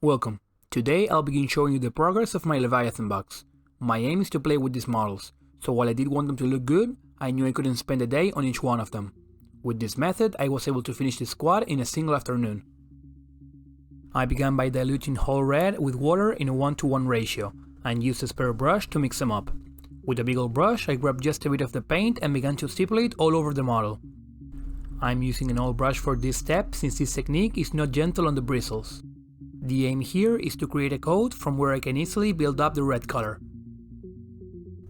Welcome. Today I'll begin showing you the progress of my Leviathan box. My aim is to play with these models, so while I did want them to look good, I knew I couldn't spend a day on each one of them. With this method, I was able to finish the squad in a single afternoon. I began by diluting whole red with water in a 1:1 ratio, and used a spare brush to mix them up. With a big old brush, I grabbed just a bit of the paint and began to stipulate all over the model. I'm using an old brush for this step since this technique is not gentle on the bristles. The aim here is to create a coat from where I can easily build up the red color.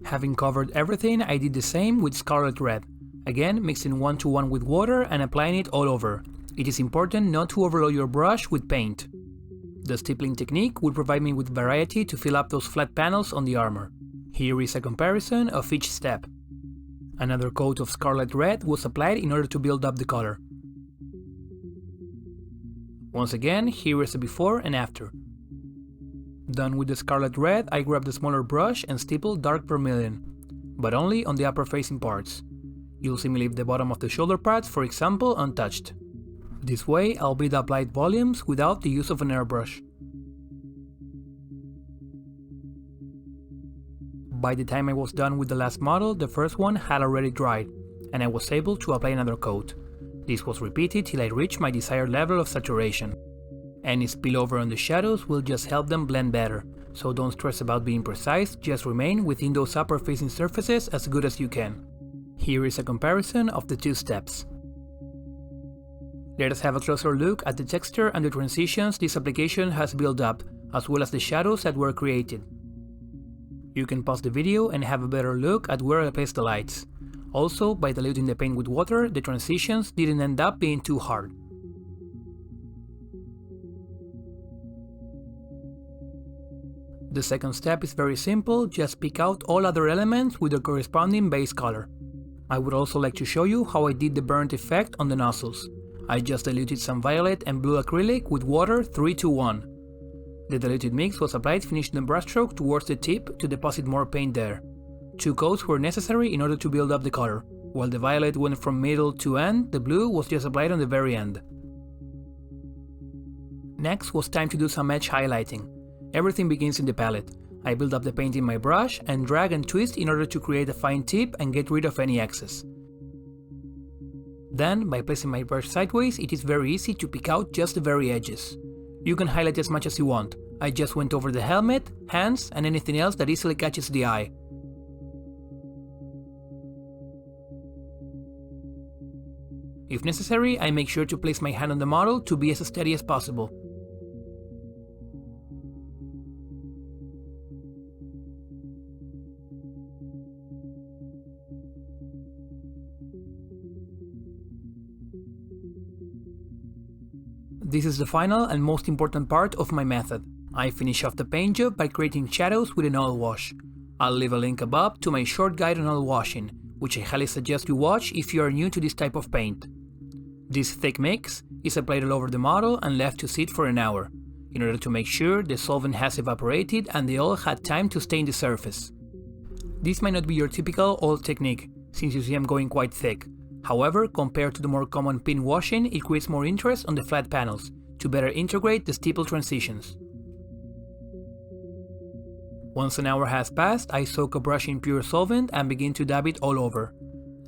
Having covered everything, I did the same with scarlet red, again mixing 1:1 with water and applying it all over. It is important not to overload your brush with paint. The stippling technique will provide me with variety to fill up those flat panels on the armor. Here is a comparison of each step. Another coat of scarlet red was applied in order to build up the color. Once again, here is a before and after. Done with the scarlet red, I grabbed a smaller brush and stippled dark vermilion, but only on the upper facing parts. You'll see me leave the bottom of the shoulder pads, for example, untouched. This way, I'll build up light volumes without the use of an airbrush. By the time I was done with the last model, the first one had already dried, and I was able to apply another coat. This was repeated till I reached my desired level of saturation. Any spillover on the shadows will just help them blend better, so don't stress about being precise, just remain within those upper facing surfaces as good as you can. Here is a comparison of the two steps. Let us have a closer look at the texture and the transitions this application has built up, as well as the shadows that were created. You can pause the video and have a better look at where I placed the lights. Also, by diluting the paint with water, the transitions didn't end up being too hard. The second step is very simple, just pick out all other elements with their corresponding base color. I would also like to show you how I did the burnt effect on the nozzles. I just diluted some violet and blue acrylic with water 3:1. The diluted mix was applied finishing the brushstroke towards the tip to deposit more paint there. 2 coats were necessary in order to build up the color. While the violet went from middle to end, the blue was just applied on the very end. Next was time to do some edge highlighting. Everything begins in the palette. I build up the paint in my brush and drag and twist in order to create a fine tip and get rid of any excess. Then, by placing my brush sideways, it is very easy to pick out just the very edges. You can highlight as much as you want. I just went over the helmet, hands, and anything else that easily catches the eye. If necessary, I make sure to place my hand on the model to be as steady as possible. This is the final and most important part of my method. I finish off the paint job by creating shadows with an oil wash. I'll leave a link above to my short guide on oil washing, which I highly suggest you watch if you are new to this type of paint. This thick mix is applied all over the model and left to sit for an hour, in order to make sure the solvent has evaporated and the oil had time to stain the surface. This might not be your typical oil technique, since you see I'm going quite thick. However, compared to the more common pin washing, it creates more interest on the flat panels, to better integrate the stipple transitions. Once an hour has passed, I soak a brush in pure solvent and begin to dab it all over.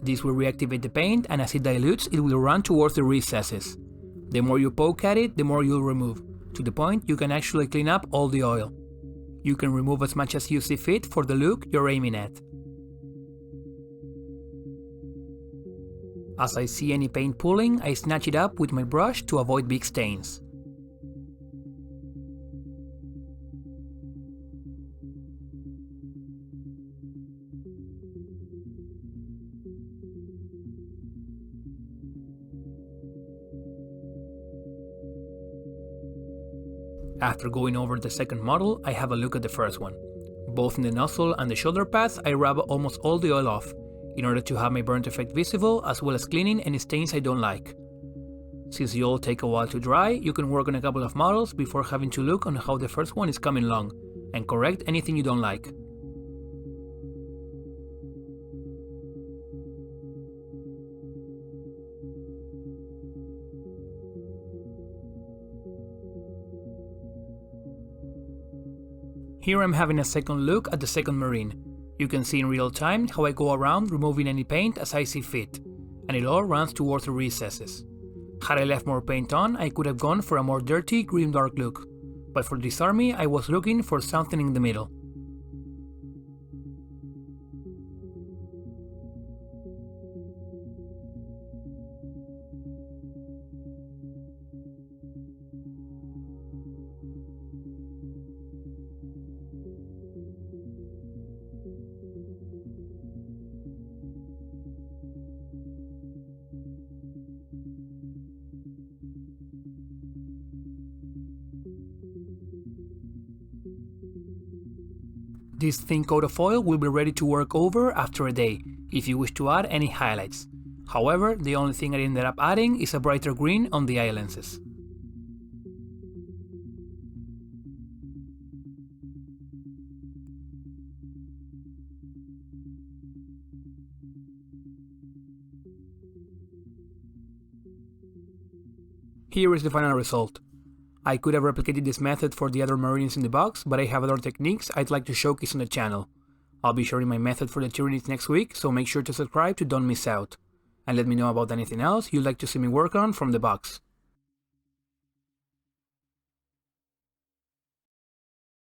This will reactivate the paint, and as it dilutes, it will run towards the recesses. The more you poke at it, the more you'll remove, to the point you can actually clean up all the oil. You can remove as much as you see fit for the look you're aiming at. As I see any paint pooling, I snatch it up with my brush to avoid big stains. After going over the second model, I have a look at the first one. Both in the nozzle and the shoulder pads, I rub almost all the oil off, in order to have my burnt effect visible, as well as cleaning any stains I don't like. Since the oil take a while to dry, you can work on a couple of models before having to look on how the first one is coming along, and correct anything you don't like. Here I'm having a second look at the second marine. You can see in real time how I go around removing any paint as I see fit, and it all runs towards the recesses. Had I left more paint on, I could have gone for a more dirty grim-dark look, but for this army I was looking for something in the middle. This thin coat of foil will be ready to work over after a day, if you wish to add any highlights. However, the only thing I ended up adding is a brighter green on the eye lenses. Here is the final result. I could have replicated this method for the other marines in the box, but I have other techniques I'd like to showcase on the channel. I'll be sharing my method for the Tyranids next week, so make sure to subscribe to don't miss out. And let me know about anything else you'd like to see me work on from the box.